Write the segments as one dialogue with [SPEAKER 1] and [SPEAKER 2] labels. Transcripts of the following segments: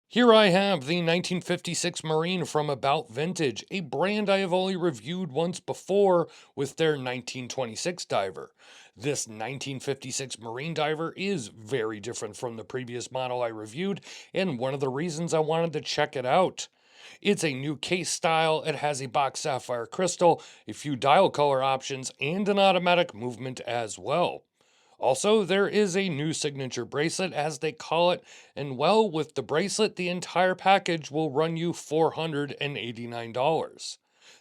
[SPEAKER 1] Here I have the 1956 Marine from About Vintage, a brand I have only reviewed once before with their 1926 diver. This 1956 Marine diver is very different from the previous model I reviewed, and one of the reasons I wanted to check it out. It's a new case style, it has a box sapphire crystal, a few dial color options, and an automatic movement as well. Also, there is a new signature bracelet, as they call it, and well, with the bracelet, the entire package will run you $489.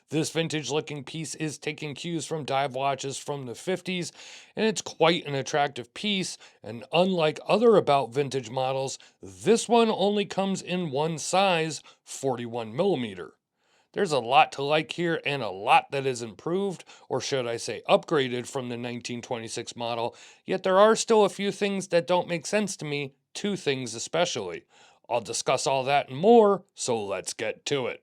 [SPEAKER 1] This vintage looking piece is taking cues from dive watches from the 50s, and it's quite an attractive piece. And unlike other About Vintage models, this one only comes in one size, 41 millimeter. There's a lot to like here and a lot that is improved, or should I say upgraded from the 1926 model, yet there are still a few things that don't make sense to me, two things especially. I'll discuss all that and more, so let's get to it.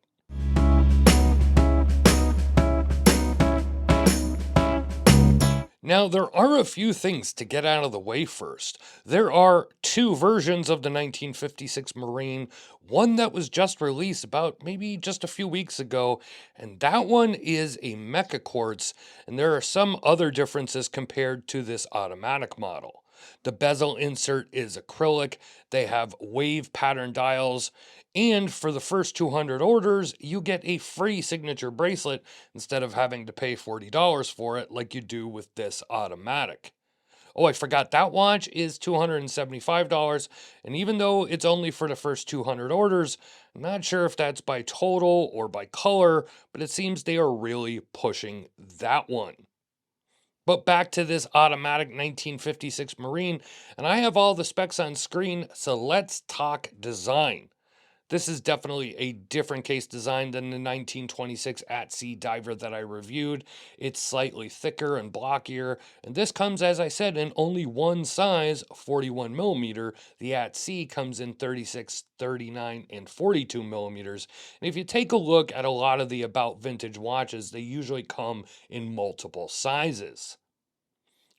[SPEAKER 1] Now, there are a few things to get out of the way first. There are two versions of the 1956 Marine, one that was just released about maybe just a few weeks ago, and that one is a mecha quartz, and there are some other differences compared to this automatic model. The bezel insert is acrylic, they have wave pattern dials, and for the first 200 orders, you get a free signature bracelet instead of having to pay $40 for it like you do with this automatic. Oh, I forgot that watch is $275, and even though it's only for the first 200 orders, I'm not sure if that's by total or by color, but it seems they are really pushing that one. But back to this automatic 1956 Marine, and I have all the specs on screen, so let's talk design. This is definitely a different case design than the 1926 at sea diver that I reviewed. It's slightly thicker and blockier, and this comes, as I said, in only one size, 41 millimeter. The at sea comes in 36, 39, and 42 millimeters. And if you take a look at a lot of the About Vintage watches, they usually come in multiple sizes.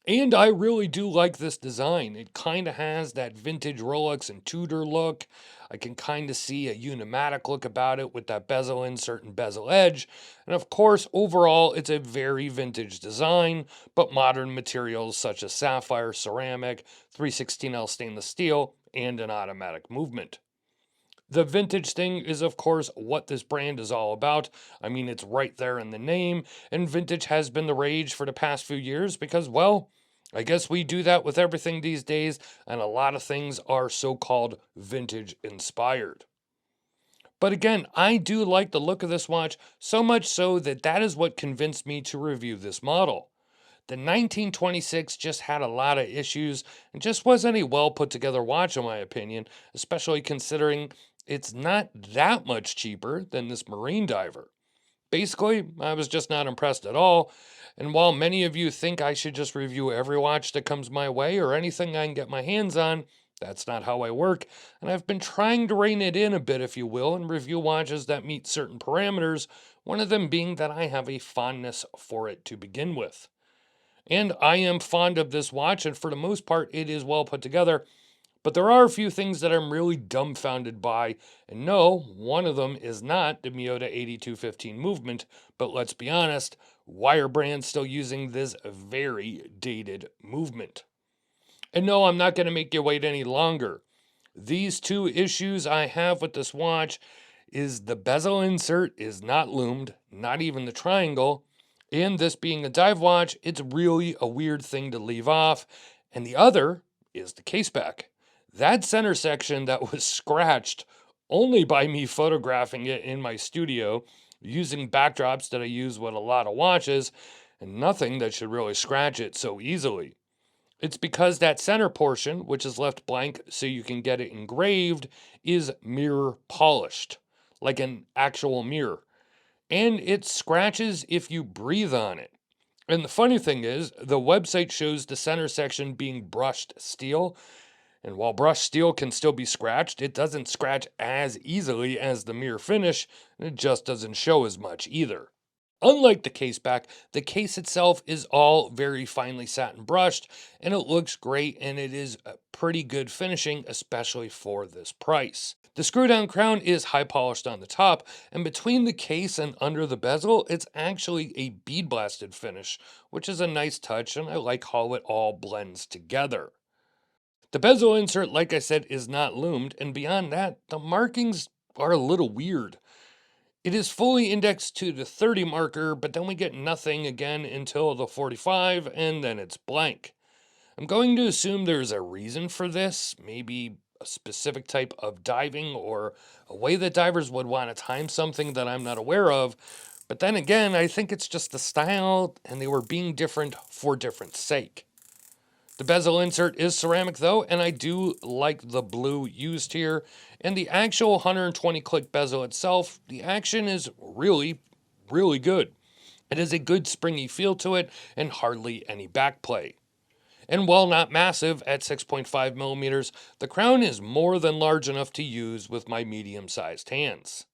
[SPEAKER 1] And I really do like this design. It kind of has that vintage Rolex and Tudor look. I can kind of see a unimatic look about it with that bezel insert and bezel edge. And of course, overall, it's a very vintage design, but modern materials such as sapphire, ceramic, 316L stainless steel, and an automatic movement. The vintage thing is, of course, what this brand is all about. I mean, it's right there in the name, and vintage has been the rage for the past few years because, well, I guess we do that with everything these days, and a lot of things are so called vintage inspired. But again, I do like the look of this watch, so much so that that is what convinced me to review this model. The 1926 just had a lot of issues and just wasn't a well put together watch, in my opinion, especially considering it's not that much cheaper than this Marine diver. Basically, I was just not impressed at all. And while many of you think I should just review every watch that comes my way or anything I can get my hands on, that's not how I work. And I've been trying to rein it in a bit, if you will, and review watches that meet certain parameters, one of them being that I have a fondness for it to begin with. And I am fond of this watch, and for the most part, it is well put together. But there are a few things that I'm really dumbfounded by. And no, one of them is not the Miyota 8215 movement. But let's be honest, why are brands still using this very dated movement? And no, I'm not going to make you wait any longer. These two issues I have with this watch is the bezel insert is not loomed, not even the triangle. And this being a dive watch, it's really a weird thing to leave off. And the other is the case back. That center section that was scratched only by me photographing it in my studio using backdrops that I use with a lot of watches, and nothing that should really scratch it so easily. It's because that center portion, which is left blank so you can get it engraved, is mirror polished, like an actual mirror. And it scratches if you breathe on it. And the funny thing is, the website shows the center section being brushed steel. And while brushed steel can still be scratched, it doesn't scratch as easily as the mirror finish, and it just doesn't show as much either. Unlike the case back, the case itself is all very finely satin brushed and it looks great and it is a pretty good finishing, especially for this price. The screw down crown is high polished on the top, and between the case and under the bezel, it's actually a bead blasted finish, which is a nice touch and I like how it all blends together. The bezel insert, like I said, is not loomed, and beyond that, the markings are a little weird. It is fully indexed to the 30 marker, but then we get nothing again until the 45, and then it's blank. I'm going to assume there's a reason for this, maybe a specific type of diving or a way that divers would want to time something that I'm not aware of. But then again, I think it's just the style and they were being different for different sake. The bezel insert is ceramic though, and I do like the blue used here. And the actual 120 click bezel itself, the action is really, really good. It has a good springy feel to it and hardly any backplay. And while not massive at 6.5 millimeters, the crown is more than large enough to use with my medium sized hands.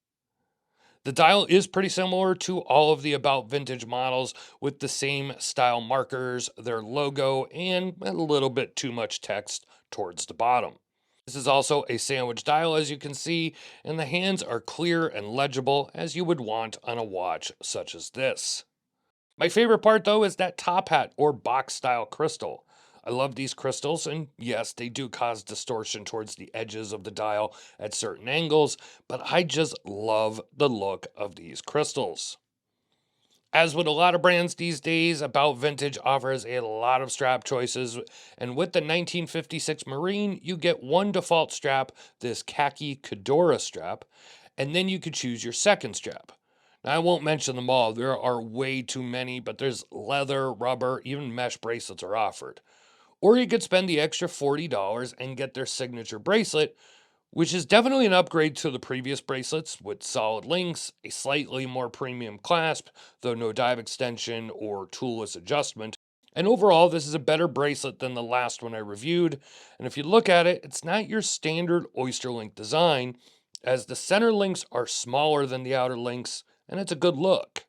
[SPEAKER 1] The dial is pretty similar to all of the About Vintage models with the same style markers, their logo, and a little bit too much text towards the bottom. This is also a sandwich dial, as you can see, and the hands are clear and legible as you would want on a watch such as this. My favorite part, though, is that top hat or box style crystal. I love these crystals, and yes, they do cause distortion towards the edges of the dial at certain angles, but I just love the look of these crystals. As with a lot of brands these days, About Vintage offers a lot of strap choices, and with the 1956 Marine, you get one default strap, this khaki Cadora strap, and then you could choose your second strap. Now, I won't mention them all, there are way too many, but there's leather, rubber, even mesh bracelets are offered. Or you could spend the extra $40 and get their signature bracelet, which is definitely an upgrade to the previous bracelets with solid links, a slightly more premium clasp, though no dive extension or toolless adjustment. And overall, this is a better bracelet than the last one I reviewed. And if you look at it, it's not your standard oyster link design, as the center links are smaller than the outer links, and it's a good look.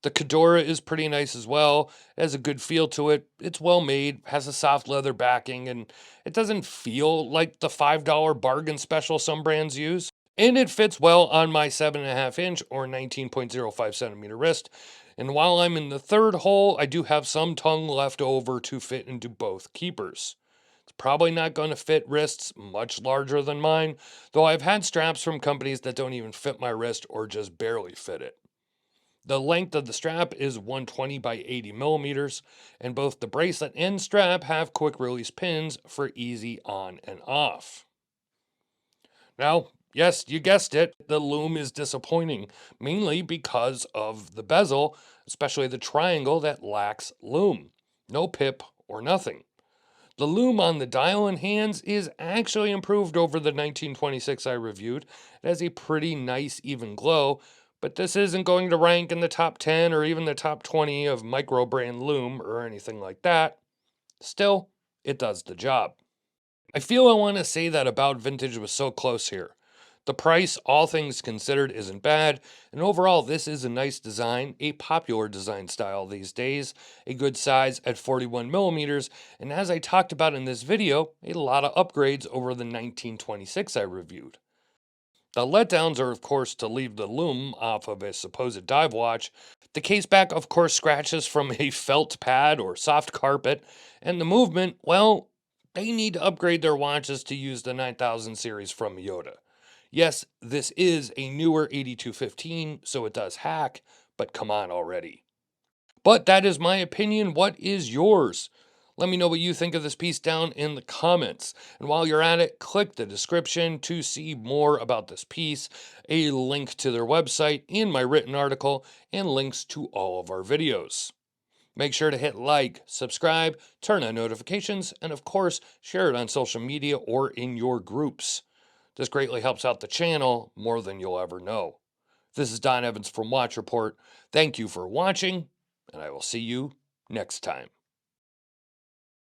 [SPEAKER 1] The Cadora is pretty nice as well. It has a good feel to it. It's well made, has a soft leather backing, and it doesn't feel like the $5 bargain special some brands use. And it fits well on my 7.5 inch or 19.05 centimeter wrist. And while I'm in the third hole, I do have some tongue left over to fit into both keepers. It's probably not going to fit wrists much larger than mine, though I've had straps from companies that don't even fit my wrist or just barely fit it. The length of the strap is 120 by 80 millimeters, and both the bracelet and strap have quick release pins for easy on and off. Now, yes, you guessed it, the loom is disappointing, mainly because of the bezel, especially the triangle that lacks loom. No pip or nothing. The loom on the dial and hands is actually improved over the 1926 I reviewed. It has a pretty nice even glow, but this isn't going to rank in the top 10 or even the top 20 of micro brand loom or anything like that. Still, it does the job. I feel I want to say that About Vintage was so close here. The price, all things considered, isn't bad, and overall, this is a nice design, a popular design style these days, a good size at 41 millimeters, and as I talked about in this video, a lot of upgrades over the 1926 I reviewed. The letdowns are, of course, to leave the loom off of a supposed dive watch. The case back, of course, scratches from a felt pad or soft carpet, and the movement, well, they need to upgrade their watches to use the 9000 series from Miyota. Yes, this is a newer 8215, so it does hack, but come on already. But that is my opinion. What is yours? Let me know what you think of this piece down in the comments. And while you're at it, click the description to see more about this piece, a link to their website in my written article, and links to all of our videos. Make sure to hit like, subscribe, turn on notifications, and of course, share it on social media or in your groups. This greatly helps out the channel more than you'll ever know. This is Don Evans from Watch Report. Thank you for watching, and I will see you next time.